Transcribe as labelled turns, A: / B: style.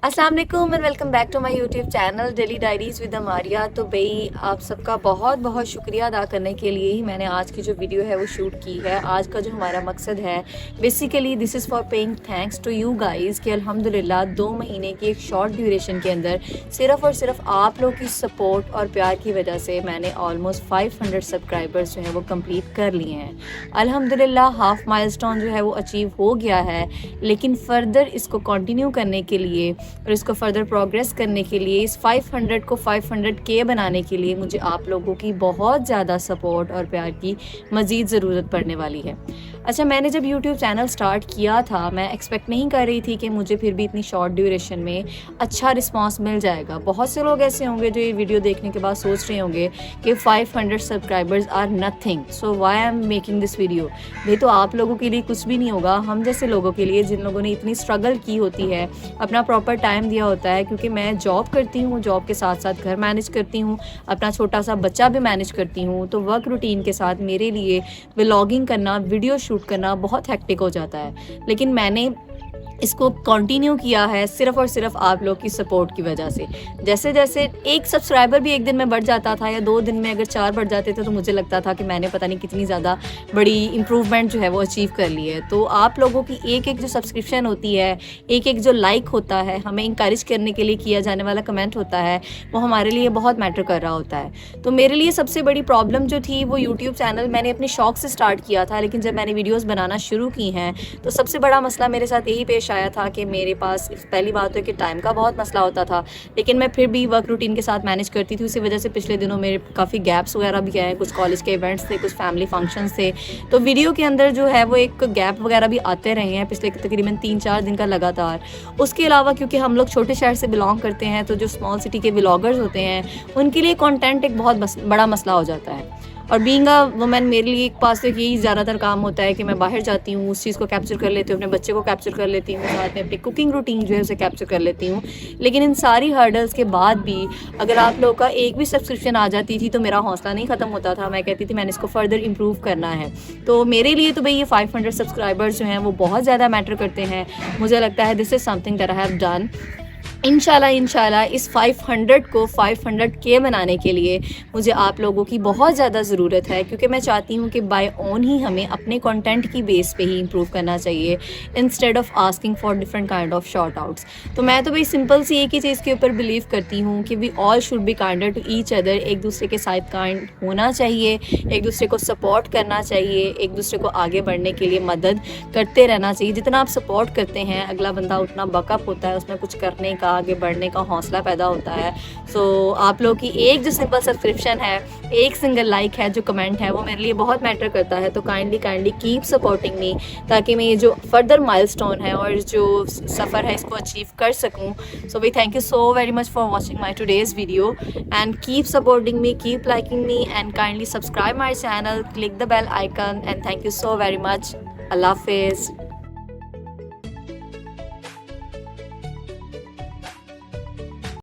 A: अस्सलाम वालेकुम and welcome back to my YouTube channel Daily Diaries with Amaria. तो भाई आप सबका बहुत बहुत शुक्रिया अदा करने के लिए ही मैंने आज की जो वीडियो है वो शूट की है। आज का जो हमारा मकसद है basically this is for paying thanks to you guys कि अल्हम्दुलिल्लाह 2 महीने की एक शॉर्ट ड्यूरेशन के अंदर सिर्फ़ और सिर्फ आप लोग की सपोर्ट और प्यार की वजह से मैंने ऑलमोस्ट 500 सब्सक्राइबर्स जो हैं वो कंप्लीट कर लिए हैं। अल्हम्दुलिल्लाह हाफ माइलस्टोन जो है वो अचीव हो गया है, लेकिन फ़र्दर इसको कंटिन्यू करने के लिए और इसको फर्दर प्रोग्रेस करने के लिए, इस 500 को 500K बनाने के लिए मुझे आप लोगों की बहुत ज़्यादा सपोर्ट और प्यार की मज़ीद ज़रूरत पड़ने वाली है। अच्छा, मैंने जब YouTube चैनल स्टार्ट किया था मैं एक्सपेक्ट नहीं कर रही थी कि मुझे फिर भी इतनी शॉर्ट ड्यूरेशन में अच्छा रिस्पांस मिल जाएगा। बहुत से लोग ऐसे होंगे जो ये वीडियो देखने के बाद सोच रहे होंगे कि 500 subscribers are nothing, so why I am making this video. भाई तो आप लोगों के लिए कुछ भी नहीं होगा, हम जैसे लोगों के लिए जिन लोगों ने इतनी स्ट्रगल की होती है, अपना प्रॉपर टाइम दिया होता है। क्योंकि मैं जॉब करती हूँ, जॉब के साथ साथ घर मैनेज करती हूँ, अपना छोटा सा बच्चा भी मैनेज करती हूँ, तो वर्क रूटीन के साथ मेरे लिए व्लॉगिंग करना, वीडियो शूट करना बहुत हेक्टिक हो जाता है। लेकिन मैंने इसको कंटिन्यू किया है सिर्फ़ और सिर्फ आप लोग की सपोर्ट की वजह से। जैसे जैसे एक सब्सक्राइबर भी एक दिन में बढ़ जाता था या 2 दिन में अगर 4 बढ़ जाते थे तो मुझे लगता था कि मैंने पता नहीं कितनी ज़्यादा बड़ी इम्प्रूवमेंट जो है वो अचीव कर ली है। तो आप लोगों की एक एक जो सब्सक्रिप्शन होती है, एक एक जो लाइक होता है, हमें इंकरेज करने के लिए किया जाने वाला कमेंट होता है, वो हमारे लिए बहुत मैटर कर रहा होता है। तो मेरे लिए सबसे बड़ी प्रॉब्लम जो थी वो यूट्यूब चैनल मैंने अपने शौक़ से स्टार्ट किया था, लेकिन जब मैंने वीडियोज़ बनाना शुरू की हैं तो सबसे बड़ा मसला मेरे साथ यही पेश आया था कि मेरे पास पहली बात है कि टाइम का बहुत मसला होता था, लेकिन मैं फिर भी वर्क रूटीन के साथ मैनेज करती थी। उसी वजह से पिछले दिनों मेरे काफ़ी गैप्स वगैरह भी आए, कुछ कॉलेज के इवेंट्स थे, कुछ फैमिली फंक्शंस थे, तो वीडियो के अंदर जो है वो एक गैप वगैरह भी आते रहे हैं पिछले तकरीबन 3-4 दिन का लगातार। उसके अलावा क्योंकि हम लोग छोटे शहर से बिलोंग करते हैं, तो जो स्मॉल सिटी के व्लॉगर्स होते हैं उनके लिए कंटेंट एक बहुत बड़ा मसला हो जाता है। और बीइंग अ वुमेन मेरे लिए एक पास से यही ज़्यादातर काम होता है कि मैं बाहर जाती हूँ, उस चीज़ को कैप्चर कर लेती हूँ, अपने बच्चे को कैप्चर कर लेती हूँ, साथ में अपनी कुकिंग रूटीन जो है उसे कैप्चर कर लेती हूँ। लेकिन इन सारी हर्डल्स के बाद भी अगर आप लोगों का एक भी सब्सक्रिप्शन आ जाती थी तो मेरा हौसला नहीं ख़त्म होता था। मैं कहती थी मैंने इसको फर्दर इम्प्रूव करना है। तो मेरे लिए तो भाई ये 500 सब्सक्राइबर्स जो हैं वो बहुत ज़्यादा मैटर करते हैं। मुझे लगता है this is something that I have done. इंशाल्लाह इस 500 को 500K बनाने के लिए मुझे आप लोगों की बहुत ज़्यादा ज़रूरत है, क्योंकि मैं चाहती हूँ कि बाय ओन ही हमें अपने कंटेंट की बेस पे ही इम्प्रूव करना चाहिए, instead of asking for different kind of short outs. तो मैं तो भाई सिंपल सी एक ही चीज़ के ऊपर बिलीव करती हूँ कि we all should be kinder to each other. एक दूसरे के साथ काइंड होना चाहिए, एक दूसरे को सपोर्ट करना चाहिए, एक दूसरे को आगे बढ़ने के लिए मदद करते रहना चाहिए। जितना आप सपोर्ट करते हैं अगला बंदा उतना बकअप होता है, उसमें कुछ करने का, आगे बढ़ने का हौसला पैदा होता है। सो आप लोग की एक जो सिंपल सब्सक्रिप्शन है, एक सिंगल लाइक है, जो कमेंट है, वो मेरे लिए बहुत मैटर करता है। तो काइंडली कीप सपोर्टिंग मी, ताकि मैं ये जो फर्दर माइलस्टोन है और जो सफ़र है इसको अचीव कर सकूं। So we thank you so very much for watching my today's video and keep supporting me, keep liking me and kindly subscribe my channel, click the bell icon and thank you so very much. Allah हाफिज़।